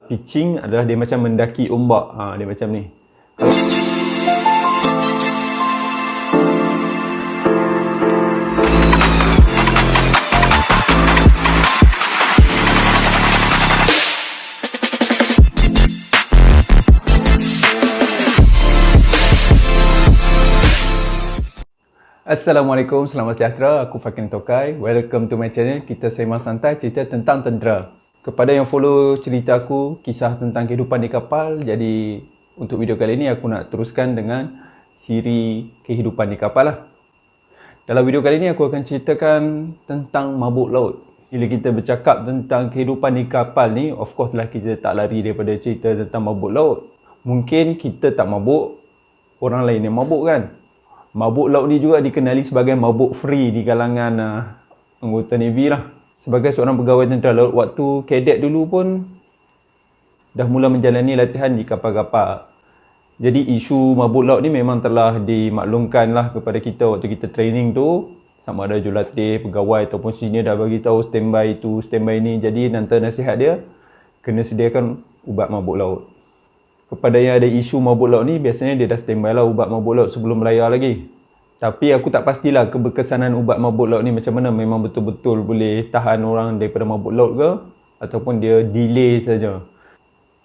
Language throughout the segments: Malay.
Pitching adalah dia macam mendaki ombak. Dia macam ni. Assalamualaikum, selamat sejahtera. Aku Fakin Tokai. Welcome to my channel. Kita sembang santai cerita tentang tentera. Kepada yang follow cerita aku, kisah tentang kehidupan di kapal. Jadi untuk video kali ini aku nak teruskan dengan siri kehidupan di kapal lah. Dalam video kali ini aku akan ceritakan tentang mabuk laut. Bila kita bercakap tentang kehidupan di kapal ni, of course lah kita tak lari daripada cerita tentang mabuk laut. Mungkin kita tak mabuk, orang lain yang mabuk kan. Mabuk laut ni juga dikenali sebagai mabuk free di kalangan anggota Navy lah. Sebagai seorang pegawai tentera laut, waktu kadet dulu pun dah mula menjalani latihan di kapal-kapal. Jadi isu mabuk laut ni memang telah dimaklumkan lah kepada kita waktu kita training tu. Sama ada jurulatih, pegawai ataupun senior dah bagi tahu standby tu, standby ni. Jadi nanti nasihat dia, kena sediakan ubat mabuk laut. Kepada yang ada isu mabuk laut ni, biasanya dia dah standby lah ubat mabuk laut sebelum berlayar lagi. Tapi aku tak pastilah keberkesanan ubat mabuk laut ni macam mana. Memang betul-betul boleh tahan orang daripada mabuk laut ke, ataupun dia delay saja.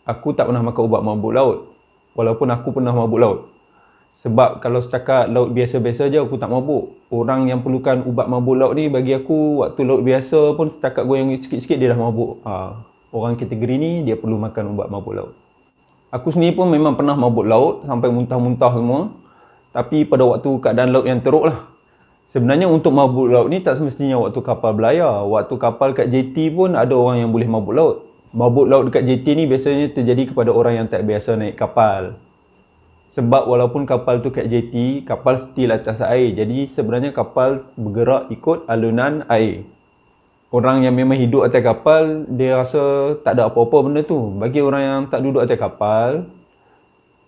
Aku tak pernah makan ubat mabuk laut, walaupun aku pernah mabuk laut. Sebab kalau setakat laut biasa-biasa je aku tak mabuk. Orang yang perlukan ubat mabuk laut ni, bagi aku waktu laut biasa pun setakat goyang sikit-sikit dia dah mabuk. Orang kategori ni dia perlu makan ubat mabuk laut. Aku sendiri pun memang pernah mabuk laut sampai muntah-muntah semua. Tapi pada waktu keadaan laut yang teruk lah. Sebenarnya untuk mabuk laut ni tak semestinya waktu kapal berlayar. Waktu kapal kat JT pun ada orang yang boleh mabuk laut. Mabuk laut dekat JT ni biasanya terjadi kepada orang yang tak biasa naik kapal. Sebab walaupun kapal tu kat JT, kapal still atas air. Jadi sebenarnya kapal bergerak ikut alunan air. Orang yang memang hidup atas kapal, dia rasa tak ada apa-apa benda tu. Bagi orang yang tak duduk atas kapal,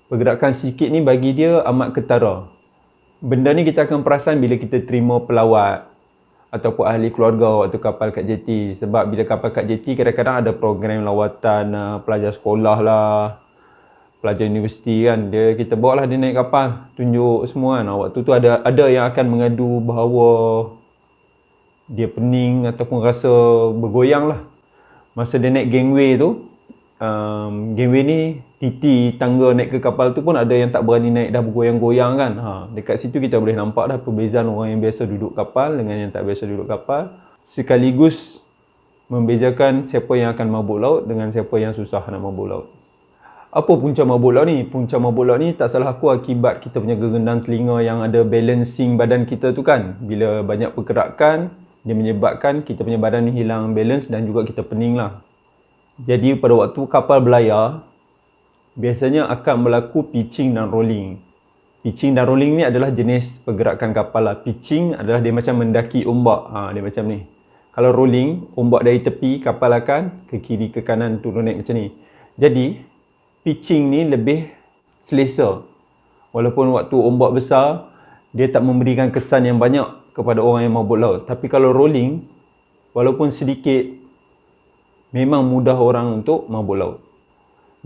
pergerakan sikit ni bagi dia amat ketara. Benda ni kita akan perasan bila kita terima pelawat ataupun ahli keluarga waktu kapal kat JT. Sebab bila kapal kat JT kadang-kadang ada program lawatan pelajar sekolah lah, pelajar universiti kan. Kita bawa lah dia naik kapal, tunjuk semua kan. Waktu tu ada yang akan mengadu bahawa dia pening ataupun rasa bergoyang lah. Masa dia naik gangway tu, gangway ni titi tangga naik ke kapal tu pun ada yang tak berani naik, dah bergoyang-goyang kan. Dekat situ kita boleh nampak dah perbezaan orang yang biasa duduk kapal dengan yang tak biasa duduk kapal. Sekaligus membezakan siapa yang akan mabuk laut dengan siapa yang susah nak mabuk laut. Apa punca mabuk laut ni? Punca mabuk laut ni tak salah aku akibat kita punya gegendang telinga yang ada balancing badan kita tu kan. Bila banyak pergerakan, dia menyebabkan kita punya badan ni hilang balance dan juga kita pening lah. Jadi pada waktu kapal berlayar, biasanya akan berlaku pitching dan rolling. Pitching dan rolling ni adalah jenis pergerakan kapal lah. Pitching adalah dia macam mendaki ombak. Dia macam ni. Kalau rolling, ombak dari tepi, kapal akan ke kiri, ke kanan, turun naik macam ni. Jadi, pitching ni lebih selesa. Walaupun waktu ombak besar, dia tak memberikan kesan yang banyak kepada orang yang mabuk laut. Tapi kalau rolling, walaupun sedikit, memang mudah orang untuk mabuk laut.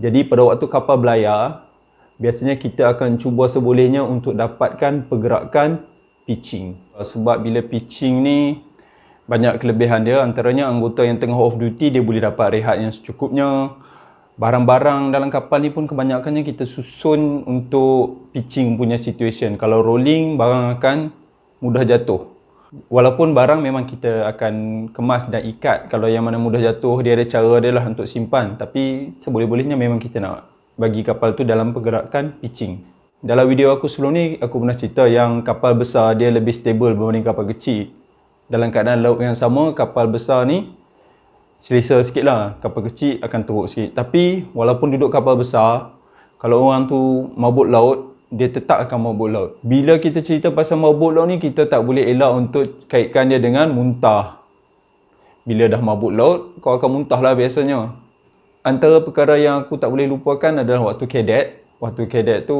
Jadi pada waktu kapal berlayar, biasanya kita akan cuba sebolehnya untuk dapatkan pergerakan pitching. Sebab bila pitching ni banyak kelebihan dia, antaranya anggota yang tengah off duty dia boleh dapat rehat yang secukupnya. Barang-barang dalam kapal ni pun kebanyakannya kita susun untuk pitching punya situation. Kalau rolling, barang akan mudah jatuh. Walaupun barang memang kita akan kemas dan ikat. Kalau yang mana mudah jatuh, dia ada cara dia lah untuk simpan. Tapi seboleh-bolehnya memang kita nak bagi kapal tu dalam pergerakan pitching. Dalam video aku sebelum ni, aku pernah cerita yang kapal besar dia lebih stable berbanding kapal kecil. Dalam keadaan laut yang sama, kapal besar ni selesa sikit lah. Kapal kecil akan teruk sikit. Tapi walaupun duduk kapal besar, kalau orang tu mabuk laut, dia tetap akan mabuk laut. Bila kita cerita pasal mabuk laut ni, kita tak boleh elak untuk kaitkan dia dengan muntah. Bila dah mabuk laut, kau akan muntah lah biasanya. Antara perkara yang aku tak boleh lupakan adalah waktu kadet. Waktu kadet tu,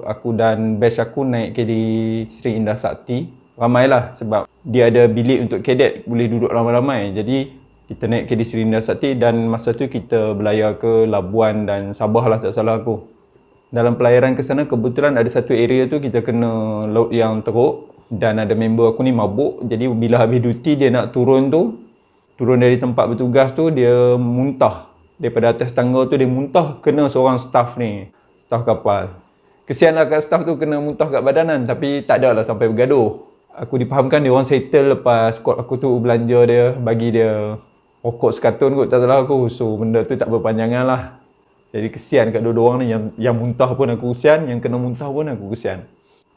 aku dan batch aku naik ke di Sri Indah Sakti. Ramai lah sebab dia ada bilik untuk kadet, boleh duduk ramai-ramai. Jadi Kita naik KD Serinda Sakti dan masa tu kita berlayar ke Labuan dan Sabah lah, tak salah aku. Dalam pelayaran ke sana kebetulan ada satu area tu kita kena laut yang teruk dan ada member aku ni mabuk. Jadi bila habis duty dia nak turun dari tempat bertugas tu, dia muntah. Daripada atas tangga tu dia muntah, kena seorang staff kapal. Kesianlah kat staff tu kena muntah kat badanan, tapi tak ada lah sampai bergaduh. Aku dipahamkan dia orang settle lepas squad aku tu belanja dia, bagi dia rokok sekatun kot, tak salah aku. So benda tu tak berpanjangan lah. Jadi kesian kat dua-dua orang ni, yang muntah pun aku kesian, yang kena muntah pun aku kesian.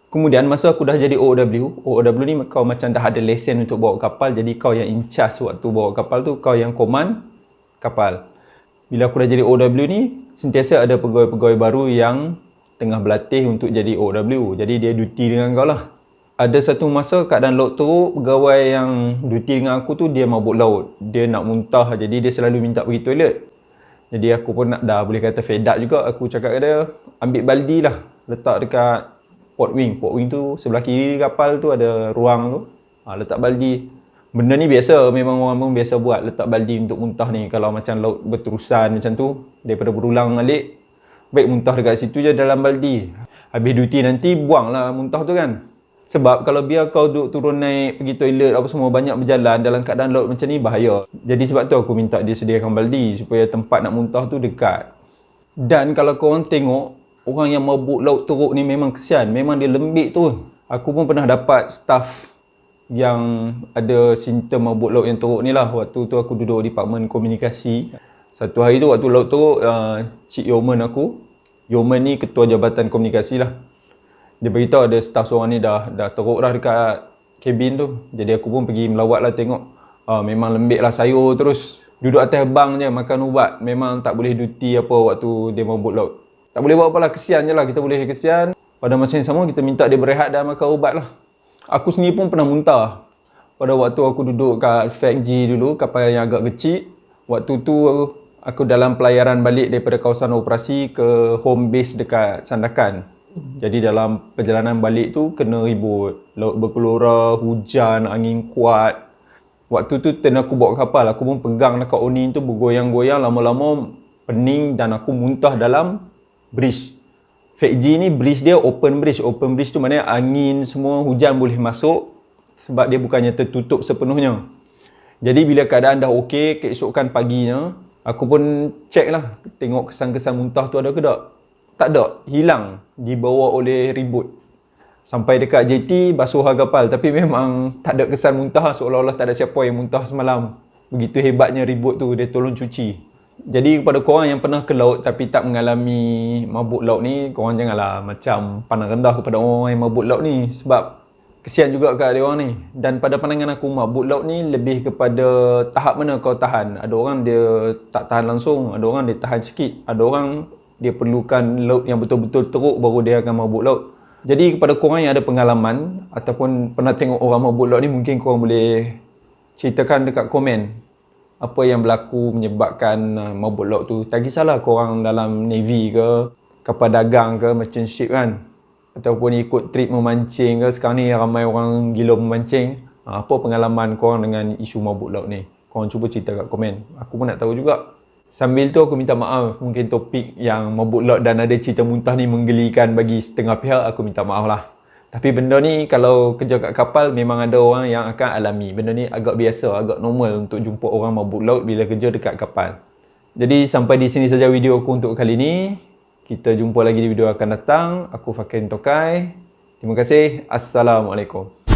Kemudian masa aku dah jadi OOW ni kau macam dah ada lesen untuk bawa kapal, jadi kau yang in charge waktu bawa kapal tu, kau yang command kapal. Bila aku dah jadi OOW ni, sentiasa ada pegawai-pegawai baru yang tengah berlatih untuk jadi OOW. Jadi dia duty dengan kau lah. Ada satu masa keadaan laut teruk, pegawai yang duty dengan aku tu dia mabuk laut. Dia nak muntah, jadi dia selalu minta pergi toilet. Jadi aku pun dah boleh kata fed up juga. Aku cakap ke dia, ambil baldi lah, letak dekat port wing. Port wing tu sebelah kiri kapal tu ada ruang tu. Letak baldi. Benda ni biasa, memang orang pun biasa buat, letak baldi untuk muntah ni. Kalau macam laut berterusan macam tu, daripada berulang alik, baik muntah dekat situ je dalam baldi. Habis duty nanti buang lah muntah tu kan. Sebab kalau biar kau duduk turun naik pergi toilet apa semua banyak berjalan dalam keadaan laut macam ni, bahaya. Jadi sebab tu aku minta dia sediakan baldi supaya tempat nak muntah tu dekat. Dan kalau korang tengok, orang yang mabuk laut teruk ni memang kesian. Memang dia lembik tu. Aku pun pernah dapat staff yang ada simptom mabuk laut yang teruk ni lah. Waktu tu aku duduk di Departmen Komunikasi. Satu hari tu waktu laut teruk, Cik Yoman aku, Yoman ni ketua Jabatan Komunikasi lah, dia beritahu ada staff seorang ni dah teruk dah dekat kabin tu. Jadi aku pun pergi melawat lah tengok. Memang lembik lah, sayur terus. Duduk atas bang je, makan ubat. Memang tak boleh duty apa waktu dia mabuk laut. Tak boleh buat apalah, kesian je lah. Kita boleh kesian. Pada masa yang sama kita minta dia berehat dan makan ubat lah. Aku sendiri pun pernah muntah. Pada waktu aku duduk kat FAG dulu, kapal yang agak kecil. Waktu tu aku dalam pelayaran balik daripada kawasan operasi ke home base dekat Sandakan. Jadi dalam perjalanan balik tu kena ribut. Laut berkelora, hujan, angin kuat. Waktu tu turn aku bawa kapal, aku pun pegang dekat awning tu bergoyang-goyang, lama-lama pening dan aku muntah dalam bridge. FAG ni bridge dia open bridge. Open bridge tu maknanya angin semua, hujan boleh masuk sebab dia bukannya tertutup sepenuhnya. Jadi bila keadaan dah okey, keesokan paginya, aku pun check lah, tengok kesan-kesan muntah tu ada ke tak. Tak ada, hilang, dibawa oleh ribut. Sampai dekat JT, basuhlah kapal. Tapi memang tak ada kesan muntah, seolah-olah tak ada siapa yang muntah semalam. Begitu hebatnya ribut tu, dia tolong cuci. Jadi kepada korang yang pernah ke laut tapi tak mengalami mabuk laut ni, korang janganlah macam pandang rendah kepada orang yang mabuk laut ni. Sebab kesian juga kat dia orang ni. Dan pada pandangan aku, mabuk laut ni lebih kepada tahap mana kau tahan. Ada orang dia tak tahan langsung, ada orang dia tahan sikit, ada orang dia perlukan laut yang betul-betul teruk baru dia akan mabuk laut. Jadi kepada korang yang ada pengalaman ataupun pernah tengok orang mabuk laut ni, mungkin korang boleh ceritakan dekat komen apa yang berlaku menyebabkan mabuk laut tu. Tak kisahlah korang dalam Navy ke, kapal dagang ke, merchant ship kan, ataupun ikut trip memancing ke. Sekarang ni ramai orang gila memancing. Apa pengalaman korang dengan isu mabuk laut ni? Korang cuba cerita kat komen. Aku pun nak tahu juga. Sambil tu aku minta maaf, mungkin topik yang mabuk laut dan ada cerita muntah ni menggelikan bagi setengah pihak, aku minta maaf lah. Tapi benda ni kalau kerja kat kapal memang ada orang yang akan alami. Benda ni agak biasa, agak normal untuk jumpa orang mabuk laut bila kerja dekat kapal. Jadi sampai di sini saja video aku untuk kali ni. Kita jumpa lagi di video akan datang. Aku Fakin Tokai. Terima kasih. Assalamualaikum.